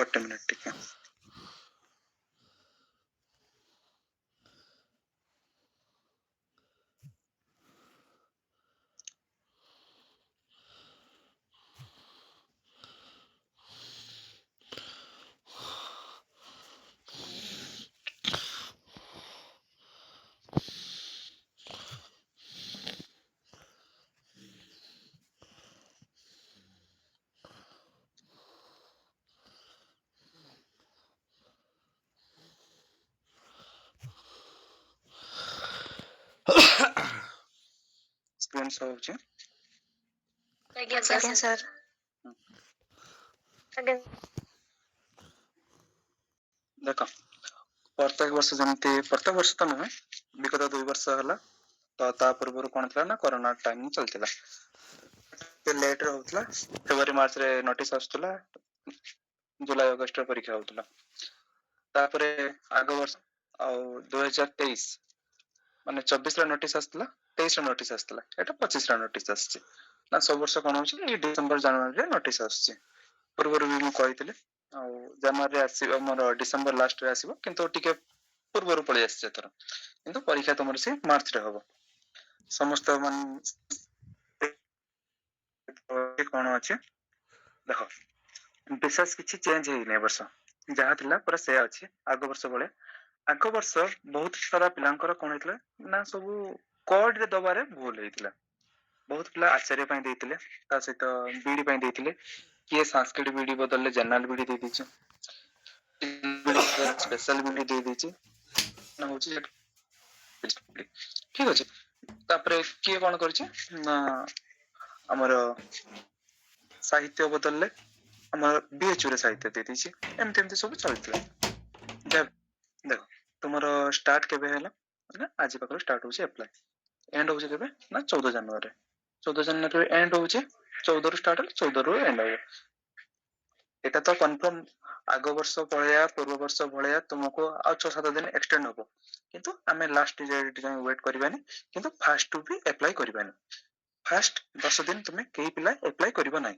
ଗୋଟେ ମିନିଟ୍ ଟିକେ। Screen show होची ଆଜ୍ଞା ସାର୍। ଆଜ୍ଞା ଦେଖ प्रत्येक वर्ष जमती प्रत्येक वर्ष तो नुहे विगत 2 वर्ष हला तो ता पूर्व कोन थला ना कोरोना टाइम चलतिला ते लेट रे होतला फरवरी मार्च रे नोटिस आस्तला जुलाई अगस्त रे परीक्षा होतला तापरे आगो वर्ष आ 2023 माने 24 रे नोटिस आस्तला 23 रे नोटिस आस्तला एटा 25 रे नोटिस आछी ना सब वर्ष कोन होची ए डिसेंबर जनवरी रे नोटिस आछी पूर्व भी मु कहितले आ जनवरी आसी हमर डिसेंबर लास्ट रे आसीबो किंतु टिके पूर्व रो पळे आछे एथर किंतु परीक्षा तमर से मार्च रे हबो समस्त मन कोन अछि देखो विशेष किछि चेंज हेइ नै वर्ष जहा थिला पूरा से अछि आगो वर्ष बळे आगो वर्ष बहुत सारा पिलांकर कोन हेतले ना सब कोड रे दबारे भूल हेतिला बहुत पिला आश्चर्य पय देथिले ता सहित बीडी पय देथिले किए संस्कृत बीडी बदलले जनरल बीडी दे दिछ स्पेशल बीडी दे दिछ ना होची ठीक अछि तापरे किए कोन करछि ना हमर साहित्य बदलले हमर बीएचयू रे साहित्य दे दिछि एमते एमते सब चलतला जब देखो तुमरो स्टार्ट केबे हैला ना आज पाखरो स्टार्ट होछि अप्लाई एंड होछि केबे ना 14 जनवरी 14 जनवरी एंड होछि 14 रु स्टार्ट 14 रु एंड हो एटा तो कंफर्म आगो वर्ष पळया पूर्व वर्ष भळया तुमको आ 6-7 दिन एक्सटेंड होबो किंतु हमें लास्ट डेट जाय वेट करबानी किंतु फास्ट टू भी अप्लाई करबानी फास्ट 10 दिन तुमे केही पिला अप्लाई करबा नै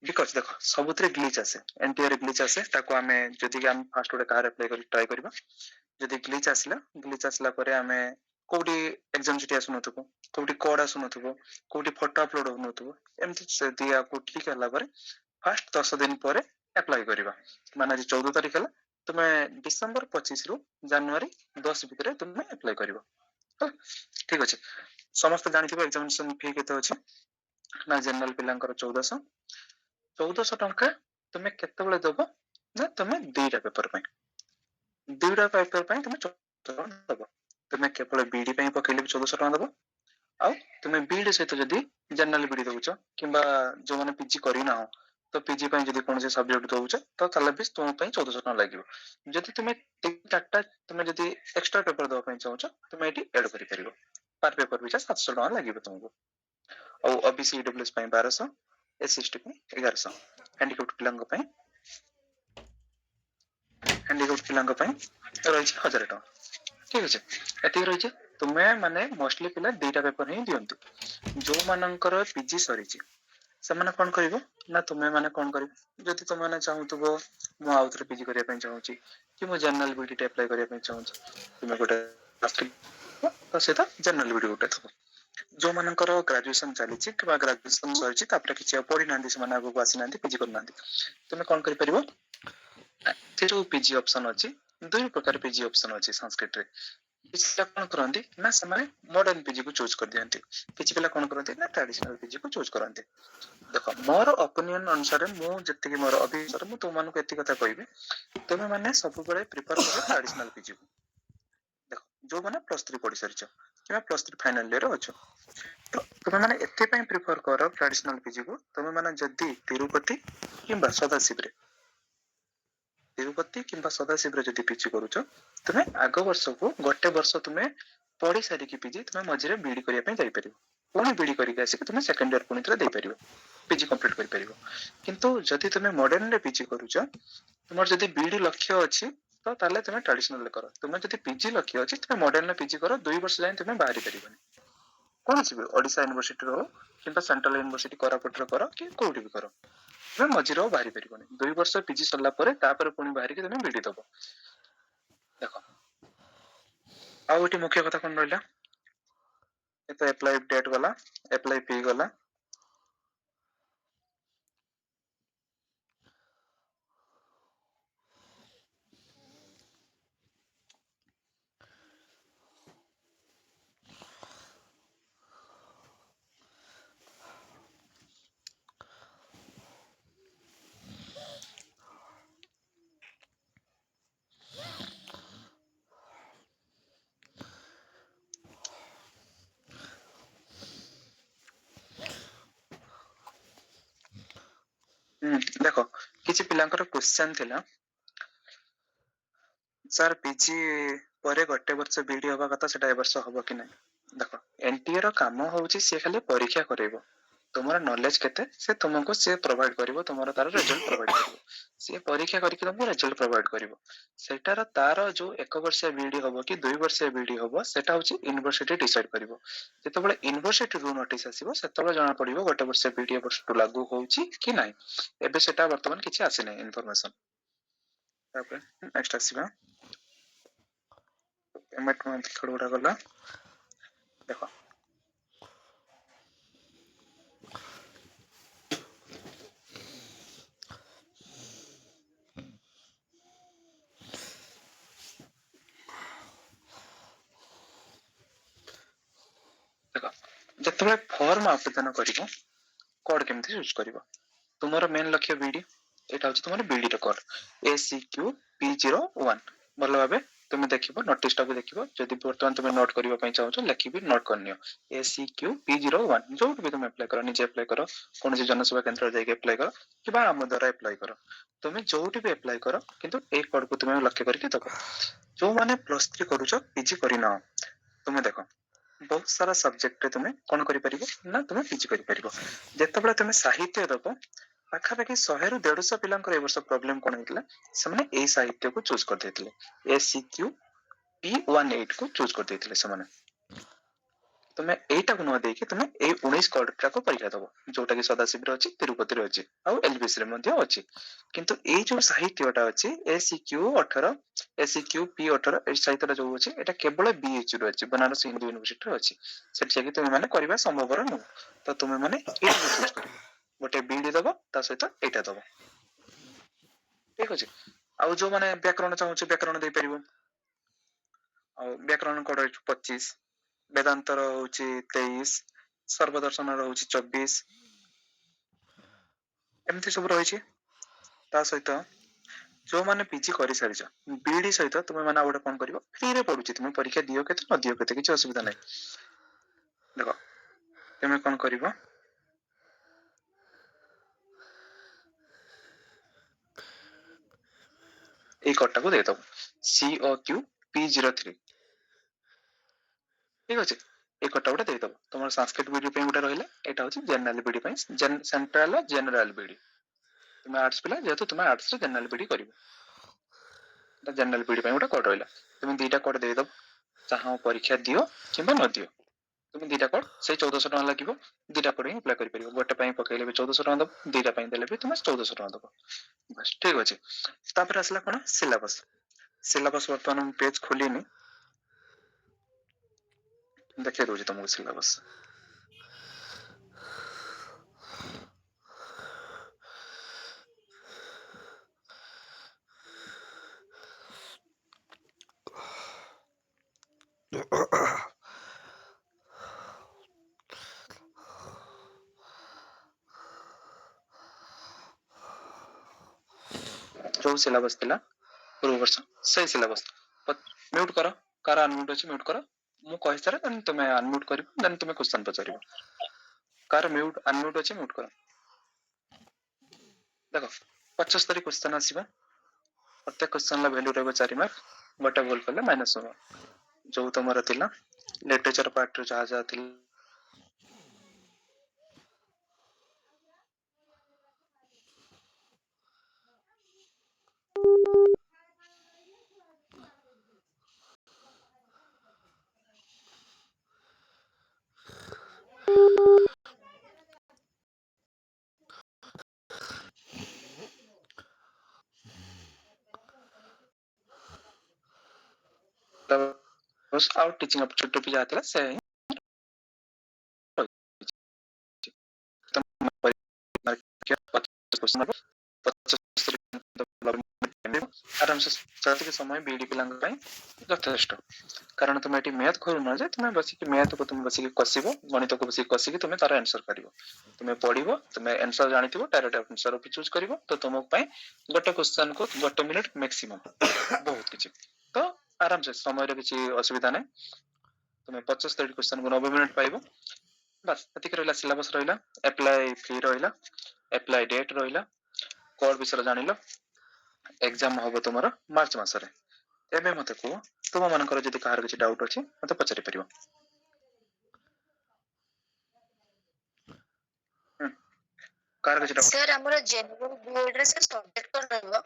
बिकॉज़ देखो सबुतरे ग्लिच आसे एनटीआर ग्लिच आसे ताको हमें जदि हम फास्ट ओडे कार अप्लाई करी ट्राई करबा जदि ग्लिच आसला परे हमें कोडी एग्जाम सिटी आसु नथबो कोडी कोड आसु नथबो कोडी फोटो अपलोड हो नथबो एमति से दिया को ठीक हला परे फास्ट 10 दिन परे अप्लाई करबा माने 14 तारिख हला तुमे डिसेंबर 25 रु जनवरी 10 भितरे तुमे अप्लाई करबो ठीक अछि समस्त जानिथिबो एग्जामिनेशन फी केते अछि ना जनरल पिलांकर 1400 टंका तुमे केते बेले देबो ना तुमे दुईटा पेपर पय दुईटा पेपर पय तुमे 1400 टंका देबो तुमे केवल बीडी पय पकेले 1400 टंका देबो आ तुमे बीडी सहित जदी जनरल बीडी दउछ किबा जो माने पीजी करिना हो तो पीजी पय जदी कोन से सब्जेक्ट दउछ तो तले भी तुम पय 1400 टंका लागिवो जदी तुमे तीन चारटा तुमे जदी एक्स्ट्रा पेपर दवा पय चाहछ तुमे एटी ऐड करि परिबो पर पेपर पिछा 700 टंका लागिवो तुमको और ओबीसी ईडब्ल्यूएस पय 1200 एसएसटी पय 1100 हैंडीकैप्ड पिलांग पय रहिछ 1000 टंका ठीक अछि एति रहिछ तुमे माने मोस्टली पिला दुईटा पेपर ही दियंतु जो मानकर पीजी सरीची से माने कोन करिवो ना तुमे माने कोन करिवो जति तुमे माने चाहूतबो मु आउथरे पीजी करिया पय चाहूची कि मु जनरल बीडी अप्लाई करिया पय चाहूची तुमे गोटे तो सेता जनरल बीडी गोटे थबो जो मानकर ग्रेजुएशन चलीची कि ग्रेजुएशन सरीची तापर किछि पढि नांदी से माने आगु आसी नांदी पीजी कर नांदी तुमे कोन करि परिवो तेरो पीजी ऑप्शन अछि दुई प्रकार पीजी ऑप्शन अछि संस्कृत रे किछटा कोन करंती ना समान मॉडर्न पीजी को चूज कर दियंती किछि पिला कोन करंती ना ट्रेडिशनल पीजी को चूज करंती देखो मोर ओपिनियन अनुसार मु जति कि मोर अभिसर मु तो मानु को एति कथा कहबी तुमे माने सब बेले प्रिफर करो ट्रेडिशनल पीजी को देखो जो माने +3 पढि सरिछ किबा +3 फाइनल ईयर अछ तो तुमे माने एते पय प्रिफर करो ट्रेडिशनल पीजी को तुमे माने जदी तिरुपति किबा सदाशिव रे तिरुपति किंबा सदाशिव रे जदी पीजी करूछ तुमे आगो वर्ष को गोटे वर्ष तुमे पढि सारी की पीजी तुमे मझिरे बीडी करिया पय जाई परिबो पुनी बीडी करिक आसी तुमे सेकंड ईयर पुनी तरे दे परिबो पीजी कंप्लीट करि परिबो किंतु जदी तुमे मॉडर्न रे पीजी करूछ तुमर जदी बीडी लक्ष्य अछि तो ताले तुमे ट्रेडिशनल करो तुमे जदी पीजी लक्ष्य अछि तुमे मॉडर्न रे पीजी करो 2 वर्ष जाय तुमे बाहरी परिबोनी कोन छी ओडिसा यूनिवर्सिटी रो किंबा सेंट्रल यूनिवर्सिटी कोरापुट रो करो कि कोठी भी करो ତମେ ମଝିରେ ଆଉ ବାହାରି ପାରିବନି। 2 ବର୍ଷ ପିଜି ସରିଲା ପରେ ତାପରେ ପୁଣି ବାହାରିକି ତମେ ବିଡି ଦବ। ଦେଖ ଆଉ ଏଠି ମୁଖ୍ୟ କଥା କଣ ରହିଲା, ଏ ତ ଆପ୍ଲାଏ ଡେଟ୍ ଗଲା, ଆପ୍ଲାଏ ଫି ଗଲା। ଦେଖ କିଛି ପିଲାଙ୍କର କ୍ୱେଶ୍ଚन ଥିଲା, ସାର୍ ପିଜି ପରେ 1 ବର୍ଷ ବିଡି ହବା କଥା, ସେଟା ଏ ବର୍ଷ ହବ କି ନାହିଁ? ଦେଖ ଏନଟିଏ ର କାମ ହଉଛି ସିଏ ଖାଲି ପରୀକ୍ଷା କରେଇବ, ତୁମର ନଲେଜ କେତେ ସେ ତୁମକୁ ସିଏ ପ୍ରୋଭାଇଡ କରିବ, ତୁମର ତାର ରେଜଲ୍ଟ ପ୍ରୋଭାଇଡ କରିବ। ସିଏ ପରୀକ୍ଷା କରିକି ତମକୁ ରେଜଲ୍ଟ ପ୍ରୋଭାଇଡ କରିବ। ସେଟାର ତାର ଯୋଉ 1 ବର୍ଷିଆ ବିଡି ହବ କି 2 ବର୍ଷିଆ ବିଡି ହବ, ସେଟା ହଉଛି ୟୁନିଭର୍ସିଟି ଡିସାଇଡ କରିବ। ଯେତେବେଳେ ୟୁନିଭର୍ସିଟିରୁ ନୋଟିସ ଆସିବ ସେତେବେଳେ ଜଣା ପଡିବ 1 ବର୍ଷିଆ ବିଡି ଏ ବର୍ଷଠୁ ଲାଗୁ ହଉଛି କି ନାହିଁ। ଏବେ ସେଟା ବର୍ତ୍ତମାନ କିଛି ଆସିନାହିଁ ଇନଫରମେସନ। ତାପରେ ନେକ୍ସଟ ଆସିବା, ପେମେଣ୍ଟ ମନ୍ଥଲି ଗୁଡା ଗଲା। ଦେଖ ଦେଖ ଯେତେବେଳେ ଫର୍ମ ଆବେଦନ କରିବ କୋଡ କେମିତି ୟୁଜ କରିବ, ତୁମର ମେନ୍ ଲକ୍ଷ୍ୟ ବିଡି, ଏଇଟା ହଉଛି ତୁମର ବିଡି ର କୋଡ ACQP01। ଭଲ ଭାବେ ତୁମେ ଦେଖିବ, ନୋଟିସ ଟାକୁ ଦେଖିବ, ଯଦି ବର୍ତ୍ତମାନ ତୁମେ ନୋଟ କରିବା ପାଇଁ ଚାହୁଁଛ ଲେଖିବି ନୋଟ କରିନିଅ। ACQP01 ଯୋଉଠି ବି ତୁମେ ଆପ୍ଲାଏ କର, ନିଜେ ଆପ୍ଲାଏ କର, କୌଣସି ଜନସେବା କେନ୍ଦ୍ରରେ ଯାଇକି ଆପ୍ଲାଏ କର, କିମ୍ବା ଆମ ଦ୍ୱାରା ଆପ୍ଲାଏ କର, ତୁମେ ଯୋଉଠି ବି ଆପ୍ଲାଏ କର କିନ୍ତୁ ଏଇ କୋଡକୁ ତୁମେ ଲକ୍ଷ୍ୟ କରିକି ଦବ। ଯୋଉମାନେ +3 କରୁଛ ପିଜି କରିନାଅ, ତୁମେ ଦେଖ ବହୁତ ସାରା ସବଜେକ୍ଟରେ ତୁମେ କଣ କରିପାରିବ ନା ତୁମେ ପିଜି କରିପାରିବ। ଯେତେବେଳେ ତୁମେ ସାହିତ୍ୟ ଦବ, ପାଖାପାଖି 100ରୁ 150 ପିଲାଙ୍କର ଏ ବର୍ଷ ପ୍ରୋବ୍ଲେମ କଣ ହେଇଥିଲା, ସେମାନେ ଏଇ ସାହିତ୍ୟକୁ ଚୁଜ କରିଦେଇଥିଲେ, ACQP18 କୁ ଚୁଜ କରିଦେଇଥିଲେ ସେମାନେ। ତୁମେ ଏଇଟାକୁ ନ ଦେଇକି ତୁମେ ଏଇ 19 କୋଡଟାକୁ ପରୀକ୍ଷା ଦବ, ଯୋଉଟା କି ସଦାଶିବରେ ଅଛି, ତିରୁପତିରେ ଅଛି, ଆଉ LBC ରେ ମଧ୍ୟ ଅଛି। କିନ୍ତୁ ଏଇ ଯୋଉ ସାହିତ୍ୟଟା ଅଛି ACQ18, ACQP18, ଏଇ ସାହିତ୍ୟଟା ଯୋଉ ଅଛି ଏଇଟା କେବଳ BHU ରେ ଅଛି, ବନାରସ ହିନ୍ଦୁ ୟୁନିଭରସିଟିରେ ଅଛି। ସେଠି ଯାଇକି ତୁମେ ମାନେ କରିବା ସମ୍ଭବର ନୁହଁ। ତ ତୁମେ ମାନେ ଏଇଟାକୁ ଚୁଜ କରିବ, ଗୋଟେ ବିଡି ଦବ ତା ସହିତ ଏଇଟା ଦବ, ଠିକ ଅଛି। ଆଉ ଯୋଉମାନେ ବ୍ୟାକରଣ ଚାହୁଁଛି ବ୍ୟାକରଣ ଦେଇପାରିବ, ଆଉ ବ୍ୟାକରଣ କୋଡ 25, ବେଦାନ୍ତର ହଉଛି 23, ସର୍ବଦର୍ଶନ ର ହଉଛି 24, ଏମିତି ସବୁ ରହିଛି। ତା ସହିତ ଯୋଉମାନେ ପିଜି କରିସାରିଛ, ବିଡି ସହିତ ତୁମେ ମାନେ ଆଉ ଗୋଟେ କଣ କରିବ, ଫ୍ରିରେ ପଡୁଛି, ତୁମେ ପରୀକ୍ଷା ଦିଅ କେତେ ନ ଦିଅ କେତେ କିଛି ଅସୁବିଧା ନାହିଁ। ଦେଖ ତୁମେ କଣ କରିବ, ଏଇ କୋଡଟାକୁ ଦେଇଦବ COQP03, ଠିକ ଅଛି। ଏଇ କୋଡଟା ଗୋଟେ ଦେଇଦବ। ତମର ସାଂସ୍କ୍ରିଟ ବିଡି ପାଇଁ ଗୋଟେ ରହିଲା, ଏଇଟା ହଉଛି ଜେନେରାଲ ବିଡି ପାଇଁ, ସେଣ୍ଟ୍ରାଲ ଜେନେରାଲ ବିଡି। ତୁମେ ଆର୍ଟ୍ସ ପିଲା ଯେହେତୁ ତୁମେ ଆର୍ଟ୍ସ ରେ ଜେନେରାଲ ବିଡି କରିବ, ଏଟା ଜେନେରାଲ ବିଡି ପାଇଁ ଗୋଟେ କୋଡ ରହିଲା। ତୁମେ ଦିଟା କୋଡ ଦେଇଦବ, ଚାହଁ ପରୀକ୍ଷା ଦିଅ କିମ୍ବା ନ ଦିଅ, ତୁମେ ଦିଟା କୋଡ ସେଇ 1400 ଟଙ୍କା ଲାଗିବ, ଦିଟା କୋଡ ହିଁ ଆପ୍ଲାଏ କରିପାରିବ। ଗୋଟେ ପାଇଁ ପକେଇଲେ ବି 1400 ଟଙ୍କା ଦବ, ଦିଟା ପାଇଁ ଦେଲେ ବି ତୁମେ 1400 ଟଙ୍କା ଦବ, ବାସ୍ ଠିକ ଅଛି। ତାପରେ ଆସିଲା କଣ, ସିଲାବସ। ସିଲାବସ ବର୍ତ୍ତମାନ ମୁଁ ପେଜ ଖୋଲିନି, ଦେଖେଇ ଦଉଛି ତମକୁ ସିଲାବସ। ଯୋଉ ସିଲାବସ ଥିଲା ପୂର୍ବ ବର୍ଷ ସେଇ ସିଲାବସ। ମ୍ୟୁଟ କର, କାର ଅନମ୍ୟୁଟ ଅଛି ମ୍ୟୁଟ କର, ମୁଁ କହିସାରେ ଦେନ୍ ତୁମେ ଅନମ୍ୟୁଟ କରିବ, ଦେନ୍ ତୁମେ କ୍ୱେଶ୍ଚନ ପଚାରିବ। କାର ମ୍ୟୁଟ ଅନମ୍ୟୁଟ ଅଛି ମ୍ୟୁଟ କର। ଦେଖ 75 କ୍ୱେଶ୍ଚନ ଆସିବ, ପ୍ରତ୍ୟେକ କ୍ୱେଶ୍ଚନ ର ଭ୍ୟାଲୁ ରହିବ 4 ମାର୍କ, ଗୋଟେ ଭୁଲ କଲେ -1। ଯୋଉ ତମର ଥିଲା ଲିଟରେଚର ପାର୍ଟ ରେ ଯାହା ଯାହା ଥିଲା, सिलेबस आउ टीचिंग ऑब्जेक्टिव भी जातला से आराम से साथ के समय बीडी पिलांग ପାଇଁ ଯଥେଷ୍ଟ କାରଣ ତୁମେ ଏଠି ମ୍ୟାଥ କରୁନ ଯେ ତୁମେ ବସିକି ମ୍ୟାଥ କୁ ତୁମେ ବସିକି କଷିବ ଗଣିତ କୁ ବସିକି କଷିକି ତୁମେ ତାର ଆନ୍ସର କରିବ ତୁମେ ପଢିବ ତୁମେ ଆନ୍ସର ଜାଣିଥିବ ଡାଇରେକ୍ଟ ଆନ୍ସର କୁ ଚୁଜ କରିବ ତ ତୁମ ପାଇଁ ଗୋଟେ କ୍वेश्चन को 1 ମିନିଟ मैक्सिमम बहुत କିଛି ତ आराम से समय रे କିଛି ଅସୁବିଧା ନାହିଁ ତୁମେ 75 क्वेश्चन को 90 ମିନିଟ ପାଇବ बस एतिक रहला सिलेबस रहला अप्लाई फी रहला अप्लाई डेट रहला कोड विषय जानिलो एग्जाम होबो तुमरो मार्च मासरे एबे मते को तुम मानकर जदि कहार କିଛି डाउट अछि मते पचारि परियो कहार କିଛି डाउट सर हमरो जनरल बीएड रे सब्जेक्ट कोन रहबो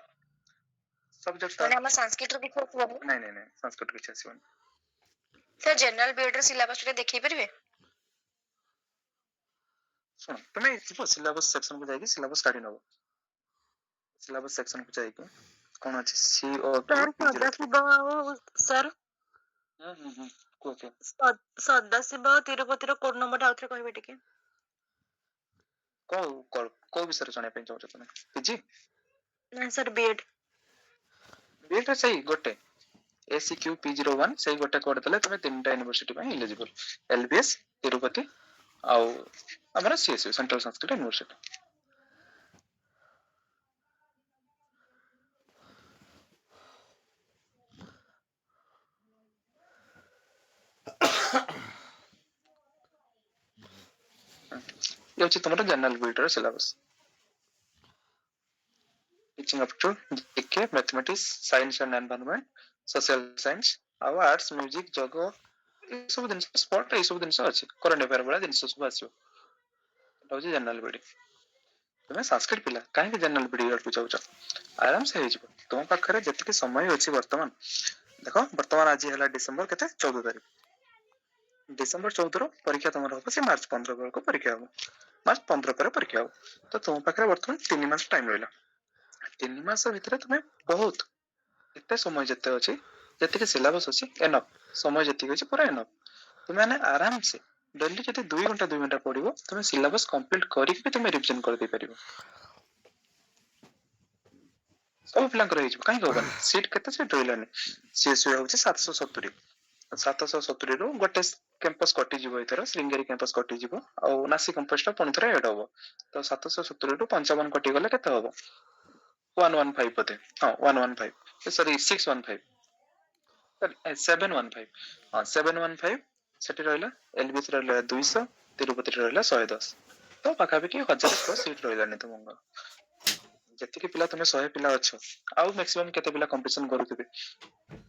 सब्जेक्ट माने हम संस्कृत रो दिखो नहीं नहीं नहीं संस्कृत କିଛି ଆସିବନି सर जनरल बीएड रे सिलेबस रे देखि परिबे सुन तुमे सिलेबस सेक्शन को जाइए सिलेबस काढी नबो सिलेबस सेक्शन को जाइए कोन अछि सी ओ सर सदाशिव सर को के सदाशिव तिरुपति रो कोड नंबर आउथरे कहबे टिके को विषय जाने पे चाहछ तुमे पीजी ना सर बीएड बीएड सही गोटे ACQ P01 सही गोटे कोड देले तुमे तीनटा यूनिवर्सिटी पे एलिजिबल LBS तिरुपति आउ हमरा CSU सेंट्रल संस्कृत यूनिवर्सिटी ये होची तुम्हारा जनरल बीएड रो syllabus teaching up to GK mathematics science and environment social science आउ आर्ट्स म्यूजिक जोगो ए सब दिन स्पोर्ट ए सब दिन अछि करंट अफेयर वाला दिन सब आसीयो होची जनरल बीएड तुमे संस्कृत पिला काहे के जनरल बीएड को चाहछ आराम से हे जबो तुम पाखरे जति समय अछि वर्तमान देखो वर्तमान आज हला डिसेंबर केते 14 तारिख डिसेंबर 14 रो परीक्षा तुमर हो से मार्च 15 को परीक्षा हो मार्च 15 पर परीक्षा हो तो तुम पाखरे वर्तमान 3 मास टाइम रहला 3 मास भीतर तुमे बहुत एते समय जते अछि जते के सिलेबस अछि एनफ समय जति अछि पूरा एनफ तुमे माने आराम से डेली जति 2 घंटा पढिबो तुमे सिलेबस कंप्लीट करिक भी तुमे रिवीजन कर दे परिबो सब पिला कर हिजो काहे होबन सीट केते सीट रहलानी सीएसयू होछि 770 770 रो गोटे कैंपस कटि जीवो इथर श्रृंगेरी कैंपस कटि जीवो आ नासी कैंपस टा पुनी थरा एड होबो तो 770 रो 55 कटि गले केते होबो 115 पते हां 115 सॉरी 615 सॉरी 715 हां 715 सेठी रहला एलबीसी रहला 200 तिरुपति रहला 110 तो पाखा भी 1000 प्लस सीट रहलानी तुमंग जति के पिला तुमे 100 पिला अछो आउ मैक्सिमम केते पिला कंपटीशन करूथिबे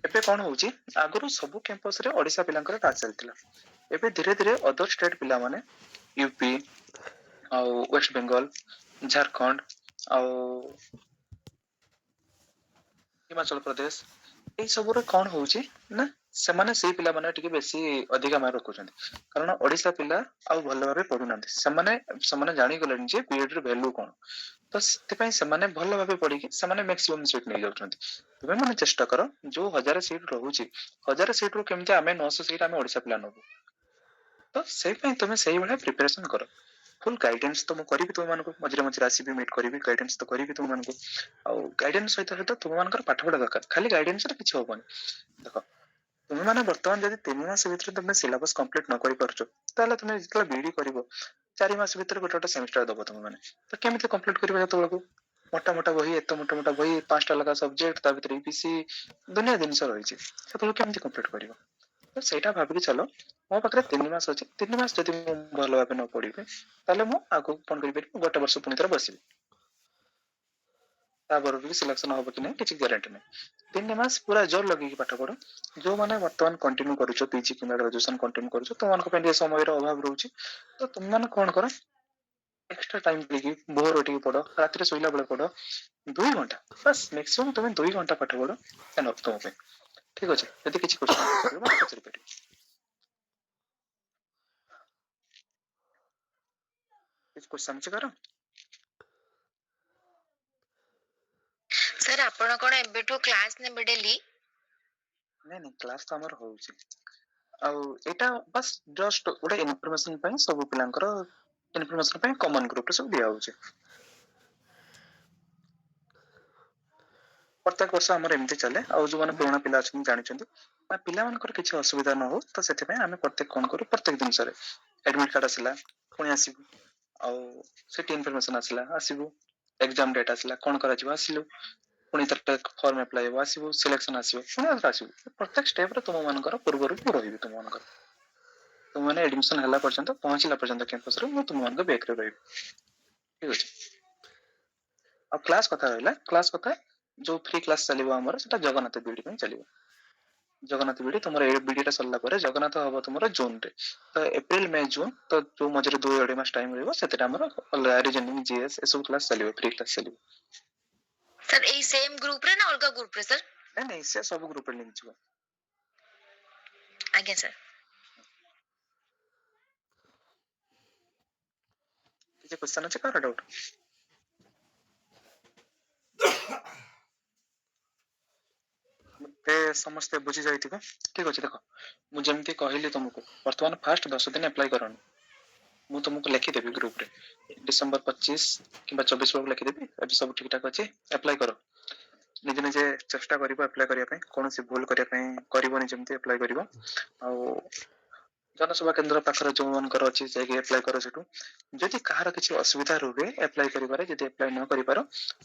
एबे कोन होउची आगरु सब कैंपस रे ओडिसा पिलांकर टाच चलतिला एबे धीरे धीरे अदर स्टेट पिला माने यूपी आ वेस्ट बंगाल झारखंड आ हिमाचल प्रदेश ए सब रे कोन होउची ना से माने सेई पिला माने टिके बेसी अधिका मार्क रखुछन्ती कारण ओडिसा पिला आ भलो भाबे पढुनांती से माने जानि गलेनी जे बीएड रे वैल्यू कोन तो सेते पई से माने भलो भाबे पढी के से माने मैक्सिमम सीट नै जाउछन्ती तुमे माने चेष्टा करो जो 1000 सीट रहूची 1000 सीट रो केमते आमे 900 सीट आमे ओडिसा पिला नबो तो सेई पई तुमे सेई भले प्रिपरेशन करो फुल गाइडेंस तो मु करिवि तुम मानको मझरे मझरे आसी भी मीट करिवि गाइडेंस तो करिवि तुम मानको आ गाइडेंस सहित सहित तुम मानकर पाठ पढा दरकार खाली गाइडेंस रे किछ होबनी देखो तुम माने वर्तमान जदि 3 मास भीतर तुम सिलेबस कंप्लीट न करि परछो ताले तुम जितला बीडी करिवो 4 मास भीतर गोटे सेमेस्टर दबो तुम माने तो केमिति कंप्लीट करिवो जतो बळको मोटा मोटा बही एतो मोटा मोटा बही 5टा लगा सब्जेक्ट ता भीतर ईपीसी दुनिया जिंस रहिछि सेतो केमिति कंप्लीट करिवो तो सेटा भाबि चलो मो पाखरे 3 मास अछि 3 मास जदि मु भलो भाबे न पढिबे ताले मु आगु कोन करि परिबि गोटे वर्ष पुनी तरह बसिबि तापर भी सिलेक्शन होबो कि नै किछि गारंटी नै 3 मास पूरा जोर लगी पाठ पढो जो माने वर्तमान कंटिन्यू करूछो पीजी किना ग्रेजुएशन कंटिन्यू करूछो तो मान को पे समय रो अभाव रहउछि तो तुम माने कोन करो एक्स्ट्रा टाइम लेगी भोर उठी पढो रात रे सोइला बेले पढो 2 घंटा बस मैक्सिमम तुम 2 घंटा पाठ पढो एनफ तुम पे ठीक अछि यदि किछि क्वेश्चन करियो मत पचरि पेटी किछ क्वेश्चन छै करो सर आपण कोन एबेटू क्लास नेबे डेली नै नै क्लास तो हमर होउछि ଆଉ ଏଇଟା ବାସ୍ ଜଷ୍ଟ ଗୋଟେ ଇନଫର୍ମେସନ ପାଇଁ ସବୁ ପିଲାଙ୍କର ଇନଫର୍ମେସନ ପାଇଁ କମନ ଗ୍ରୁପରେ ସବୁ ଦିଆ ହଉଛି। ପ୍ରତ୍ୟେକ ବର୍ଷ ଆମର ଏମିତି ଚାଲେ। ଆଉ ଯୋଉମାନେ ପୁରୁଣା ପିଲା ଅଛନ୍ତି ଜାଣିଛନ୍ତି ନା ପିଲାମାନଙ୍କର କିଛି ଅସୁବିଧା ନ ହଉ ତ ସେଥିପାଇଁ ଆମେ ପ୍ରତ୍ୟେକ କଣ କରୁ ପ୍ରତ୍ୟେକ ଜିନିଷରେ ଆଡମିଟ କାର୍ଡ ଆସିଲା ପୁଣି ଆସିବୁ, ଆଉ ସେଠି ଇନଫର୍ମେସନ ଆସିଲା ଆସିବୁ, ଏକ୍ସାମ ଡେଟ୍ ଆସିଲା କଣ କରାଯିବ ଆସିଲୁ, ପୁଣି ତାର ଫର୍ମ ଆପ୍ଲାଏ ହେବ ଆସିବୁ, ସିଲେକ୍ସନ ଆସିବ ପୁଣି ଆଉଥରେ ଆସିବୁ। ପ୍ରତ୍ୟେକ ଷ୍ଟେପରେ ତୁମ ମାନଙ୍କର ପୂର୍ବରୁ ମୁଁ ରହିବି ତୁମ ମାନଙ୍କର, ତୁମମାନେ ଆଡମିସନ ହେଲା ପର୍ଯ୍ୟନ୍ତ ପହଞ୍ଚିଲା ପର୍ଯ୍ୟନ୍ତ କ୍ୟାମ୍ପସରେ ମୁଁ ତୁମମାନଙ୍କ ବ୍ୟାକରେ ରହିବି। ଠିକ ଅଛି। ଆଉ କ୍ଲାସ କଥା ରହିଲା, କ୍ଲାସ କଥା ଯୋଉ ଫ୍ରି କ୍ଲାସ ଚାଲିବ ଆମର ସେଟା ଜଗନ୍ନାଥ ବିଡି ପାଇଁ ଚାଲିବ। ଜଗନ୍ନାଥ ବିଡି ତମର ଏ ବିଡି ଟା ସରିଲା ପରେ ଜଗନ୍ନାଥ ହବ ତୁମର ଜୁନରେ, ତ ଏପ୍ରିଲ ମେ ଜୁନ ତ ଯୋଉ ମଝିରେ 2 ମାସ ଟାଇମ ରହିବ ସେଥିରେ ଆମର ରିଜନିଂ ଜିଏସ୍ ଏସବୁ କ୍ଲାସ ଚାଲିବ, ଫ୍ରି କ୍ଲାସ ଚାଲିବ। ସାର୍ ଏଇ ସେମ୍ ଗ୍ରୁପରେ ନା ଅଲଗା ଗ୍ରୁପରେ ସାର୍? ନାଇଁ ନାଇଁ ସେ ସବୁ ଗ୍ରୁପରେ ଲିଙ୍କ ଯିବ। ଆଜ୍ଞା ସାର୍। କିଛି କ୍ୱେଶ୍ଚନ ଅଛି କାହାର ଡାଉଟ? ମତେ ସମସ୍ତେ ବୁଝି ଯାଇଥିବ। ଠିକ ଅଛି, ଦେଖ ମୁଁ ଯେମିତି କହିଲି ତମକୁ ବର୍ତ୍ତମାନ ଫାଷ୍ଟ 10 ଦିନ ଆପ୍ଲାଏ କରନି, ମୁଁ ତୁମକୁ ଲେଖିଦେବି ଗ୍ରୁପରେ ଡିସେମ୍ବର 25 କିମ୍ବା 24 ବେଳକୁ ଲେଖିଦେବି ଏବେ ସବୁ ଠିକ ଠାକ ଅଛି ଆପ୍ଲାଏ କର। ନିଜେ ନିଜେ ଚେଷ୍ଟା କରିବ ଆପ୍ଲାଏ କରିବା ପାଇଁ, କୌଣସି ଭୁଲ କରିବା ପାଇଁ କରିବନି, ଯେମିତି ଆପ୍ଲାଏ କରିବ। ଆଉ ଜନସେବା କେନ୍ଦ୍ର ପାଖରେ ଯୋଉମାନଙ୍କର ଅଛି ଯାଇକି ଆପ୍ଲାଏ କର ସେଠୁ। ଯଦି କାହାର କିଛି ଅସୁବିଧା ରୁହେ ଆପ୍ଲାଏ କରିବାରେ, ଯଦି ଆପ୍ଲାଏ ନ କରିପାର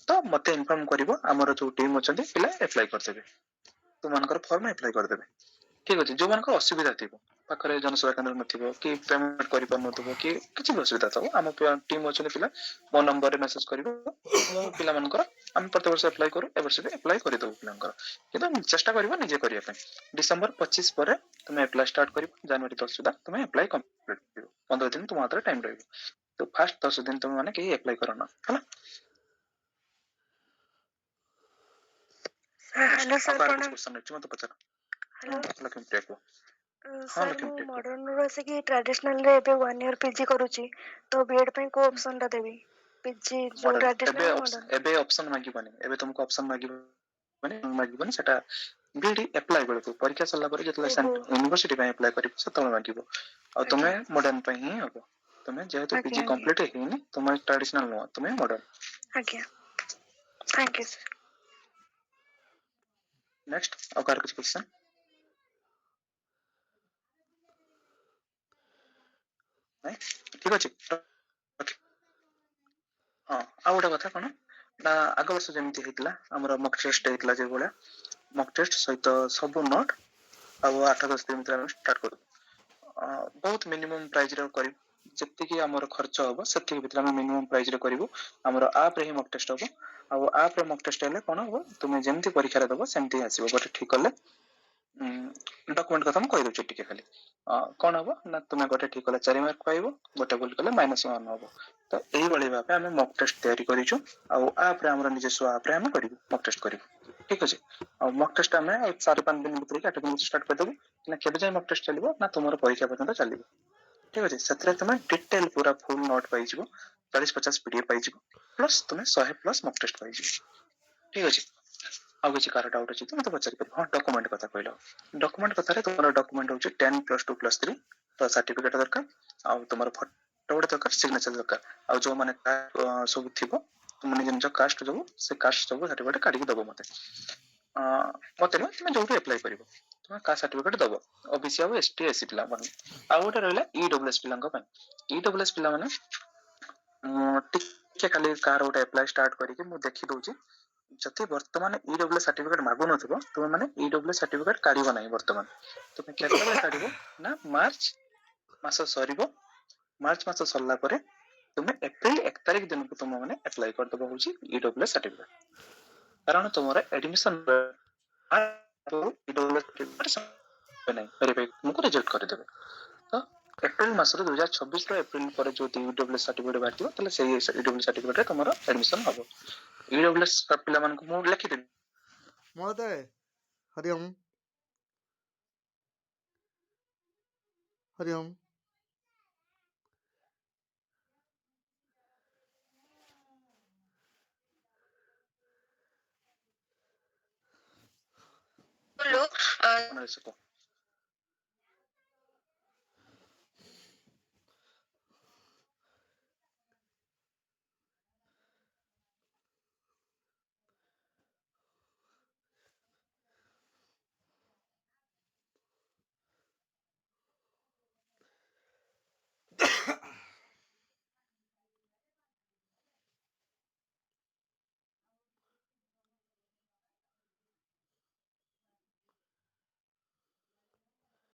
ତ ମତେ ଇନଫର୍ମ କରିବ, ଆମର ଯୋଉ ଟିମ୍ ଅଛନ୍ତି ପିଲା ଆପ୍ଲାଏ କରିଦେବେ, ତୁମମାନଙ୍କର ଫର୍ମ ଆପ୍ଲାଏ କରିଦେବେ। ଠିକ ଅଛି। ଯୋଉମାନଙ୍କର ଅସୁବିଧା ଥିବ, ପାଖରେ ଜନସେବା କେନ୍ଦ୍ର ନଥିବ କି ପେମେଣ୍ଟ କରିପାରୁନଥିବ କି କିଛି ବି ଅସୁବିଧା ଥିବ, ଆମ ଟିମ୍ ଅଛନ୍ତି ପିଲା ମୋ ନମ୍ବରରେ ମେସେଜ କରିବ, ମୁଁ ପିଲାମାନଙ୍କର ଆମେ ପ୍ରତ୍ୟେକ ବର୍ଷ ଆପ୍ଲାଏ କରୁ, ଏ ବର୍ଷ ବି ଆପ୍ଲାଏ କରିଦବୁ ପିଲାଙ୍କର। କିନ୍ତୁ ଚେଷ୍ଟା କରିବ ନିଜେ କରିବା ପାଇଁ। ଡିସେମ୍ବର 25 ପରେ ତୁମେ ଆପ୍ଲାଏ ଷ୍ଟାର୍ଟ କରିବ, ଜାନୁଆରୀ 10 ସୁଦ୍ଧା ତୁମେ ଆପ୍ଲାଏ କମ୍ପ୍ଲିଟ କରିବ, 15 ଦିନ ତୁମ ହାତରେ ଟାଇମ ରହିବ। ତ ଫାଷ୍ଟ 10 ଦିନ ତୁମେ ମାନେ କେହି ଆପ୍ଲାଏ କରନା ହେଲା। ହ୍ୟାଲୋ ଆଉ ସାର୍ କାହାର କିଛି ପ୍ରଣାମ। କ୍ୱେଶ୍ଚନ ଅଛି ମତେ ପଚାର। ହ୍ୟାଲୋ ଲକ୍ଷ୍ମୀପ୍ରିୟା କୁହ। ହଁ ସାର୍ ମୁଁ ଲକ୍ଷ୍ମୀପ୍ରିୟା କୁହ। ମଡର୍ଣ୍ଣରୁ ଆସିକି ଟ୍ରାଡିସନାଲରେ ଏବେ 1 ଇୟର ପିଜି କରୁଛି, ତ ବିଏଡ୍ ପାଇଁ କୋଉ ଅପସନ ଟା ଦେବି? ପିଜି ଯୋଉ ମଡର୍ନ ଏବେ ଟ୍ରାଡିସନାଲ ନା ମଡର୍ଣ୍ଣ? ଏବେ ଅପସନ ମାଗିବନି, ଏବେ ତୁମକୁ ଅପସନ ମାଗିବନି ସେଟା ବିଡି ଆପ୍ଲାଏ ବେଳକୁ ପରୀକ୍ଷା ସରିଲା ପରେ ଓହୋ। ଯେତେବେଳେ ୟୁନିଭର୍ସିଟି ପାଇଁ ଆପ୍ଲାଏ କରିବ ସେତେବେଳେ ମାଗିବ। ଆଉ ଆଜ୍ଞା ତୁମେ ମଡର୍ନ ପାଇଁ ହିଁ ହବ। ତୁମେ ଯେହେତୁ ଆଜ୍ଞା ପିଜି ଆଜ୍ଞା କମ୍ପ୍ଲିଟ ହେଇନି ତୁମେ ଟ୍ରାଡିସନାଲ ନୁହଁ, ତୁମେ ମଡର୍ନ। ଆଜ୍ଞା ଥ୍ୟାଙ୍କ ୟୁ ସାର୍। ନେକ୍ସଟ ଆଉ କାହାର କିଛି କ୍ୱେଶ୍ଚନ? ନାଇଁ ଠିକ ଅଛି। ହଁ ଆଉ ଗୋଟେ କଥା କଣ ନା ଆଗ ବର୍ଷ ଯେମିତି ହେଇଥିଲା ଆମର ମକ୍ ଟେଷ୍ଟ ହେଇଥିଲା ଯୋଉ ଭଳିଆ, ମକ୍ ଟେଷ୍ଟ ସହିତ ସବୁ ନୋଟ ଆଉ 8-10 ଦିନ ଭିତରେ ଆମେ ଷ୍ଟାର୍ଟ କରୁ। ବହୁତ ମିନିମମ୍ ପ୍ରାଇଜରେ କରିବୁ, ଯେତିକି ଆମର ଖର୍ଚ୍ଚ ହବ ସେତିକି ଭିତରେ ଆମେ ମିନିମମ୍ ପ୍ରାଇଜରେ କରିବୁ। ଆମର ଆପରେ ହିଁ ମକ୍ ଟେଷ୍ଟ ହବ। ଆଉ ଆପରେ ମକ୍ ଟେଷ୍ଟ ହେଲେ କଣ ହବ, ତୁମେ ଯେମିତି ପରୀକ୍ଷାରେ ଦବ ସେମିତି ହିଁ ଆସିବ। ଗୋଟେ ଠିକ କଲେ ଡକୁମେଣ୍ଟ କଥା ମୁଁ କହିଦଉଛି ଟିକେ ଖାଲି। କଣ ହବ ନା ତୁମେ ଗୋଟେ ଠିକ କଲେ 4 ମାର୍କ ପାଇବ, ଗୋଟେ ଭୁଲ କଲେ -1 ହବ। ତ ଏଇଭଳି ଭାବେ ଆମେ ମକ୍ ଟେଷ୍ଟ ତିଆରି କରିଛୁ। ଆଉ ଆପରେ ଆମର ନିଜସ୍ୱ ଆପରେ ଆମେ କରିବୁ ମକ୍ ଟେଷ୍ଟ କରିବୁ। ଠିକ ଅଛି। ଆଉ ମକ୍ ଟେଷ୍ଟ ଆମେ 4-5 ଦିନ ଭିତରେ 8 ଦିନ ଭିତରେ ଷ୍ଟାର୍ଟ କରିଦବୁ। ନା କେବେ ଯାଏ ମକ୍ ଟେଷ୍ଟ ଚାଲିବ ନା ତୁମର ପରୀକ୍ଷା ପର୍ଯ୍ୟନ୍ତ ଚାଲିବ। ଠିକ ଅଛି। ସେଥିରେ ତମେ ଡିଟେଲ ପୁରା ଫୁଲ ନୋଟ ପାଇଯିବ, 40-50 ପିଡିଏଫ ପାଇଯିବ, ପ୍ଲସ ତୁମେ 100+ ମକ୍ ଟେଷ୍ଟ ପାଇଯିବ। ଠିକ ଅଛି। ଆଉ କିଛି କାହାର ଡାଉଟ ଅଛି ତ ମତେ ପଚାରିପାରିବ। ହଁ ଡକୁମେଣ୍ଟ କଥା କହିଲ, ଡକୁମେଣ୍ଟ କଥାରେ ତୁମର ଡକୁମେଣ୍ଟ ହଉଛି 10+2+3 ତ ସାର୍ଟିଫିକେଟ ଦରକାର, ଆଉ ତୁମର ଫଟୋ ଗୋଟେ ଦରକାର, ସିଗ୍ନେଚର ଦରକାର, ଆଉ ଯୋଉମାନେ ସବୁ ଥିବ ତୁମ ନିଜ ନିଜ କାଷ୍ଟ ଯୋଉ ସେ କାଷ୍ଟ ସବୁ ସାର୍ଟିଫିକେଟ କାଢିକି ଦବ ମତେ। ମତେ ନୁହେଁ ତୁମେ ଯୋଉଠି ଆପ୍ଲାଏ କରିବ ତୁମେ କାଷ୍ଟ ସାର୍ଟିଫିକେଟ ଦବ। ଓବିସି ଆଉ ଏସଟି ଏସସି ପିଲା ମାନେ। ଆଉ ଗୋଟେ ରହିଲା ଇଡବ୍ଲ୍ୟୁଏସ ପିଲାଙ୍କ ପାଇଁ। ଇଡବ୍ଲ୍ୟୁଏସ ପିଲାମାନେ ଟିକେ ଖାଲି କାହାର ଗୋଟେ ଆପ୍ଲାଏ ଷ୍ଟାର୍ଟ କରିକି ମୁଁ ଦେଖି ଦଉଛି। ଯଦି ବର୍ତ୍ତମାନ ଇଡବ୍ଲ୍ୟୁଏସ ସାର୍ଟିଫିକେଟ ମାଗୁନଥିବ ତୁମେ ମାନେ ଇଡବ୍ଲ୍ୟୁଏସ ସାର୍ଟିଫିକେଟ କାଢିବ ନାହିଁ ବର୍ତ୍ତମାନ। ତୁମେ କେତେବେଳେ କାଢିବ ନା ମାର୍ଚ୍ଚ ମାସ ସରିବ, ମାର୍ଚ୍ଚ ମାସ ସରିଲା ପରେ ତୁମେ ଏପ୍ରିଲ 1 ତାରିଖ ଦିନକୁ ତୁମ ମାନେ ଆପ୍ଲାଏ କରିଦବ ହଉଛି ଇଡବ୍ଲ୍ୟୁଏସ ସାର୍ଟିଫିକେଟ। କାରଣ ତୁମର ଆଡମିସନ ତୁମକୁ ରିଜେକ୍ଟ କରିଦେବେ। ତ ଏପ୍ରିଲ ମାସରେ 2026 ଏପ୍ରିଲ ପରେ ଯୋଉ ଇଡବ୍ଲ୍ୟୁଏସ ସାର୍ଟିଫିକେଟ ବାହାରିଥିବ ତାହେଲେ ସେଇ ଇଡବ୍ଲ୍ୟୁଏସ ସାର୍ଟିଫିକେଟରେ ତମର ଆଡମିସନ ହବ। ଇଡବ୍ଲ୍ୟୁଏସ ପିଲାମାନଙ୍କୁ ମୁଁ ଲେଖିଦେବି। ମହୋଦୟ ହରି ଓମ୍। ହରି ଓମ୍। ଲୋ କଣ ଅଛି କୁହ?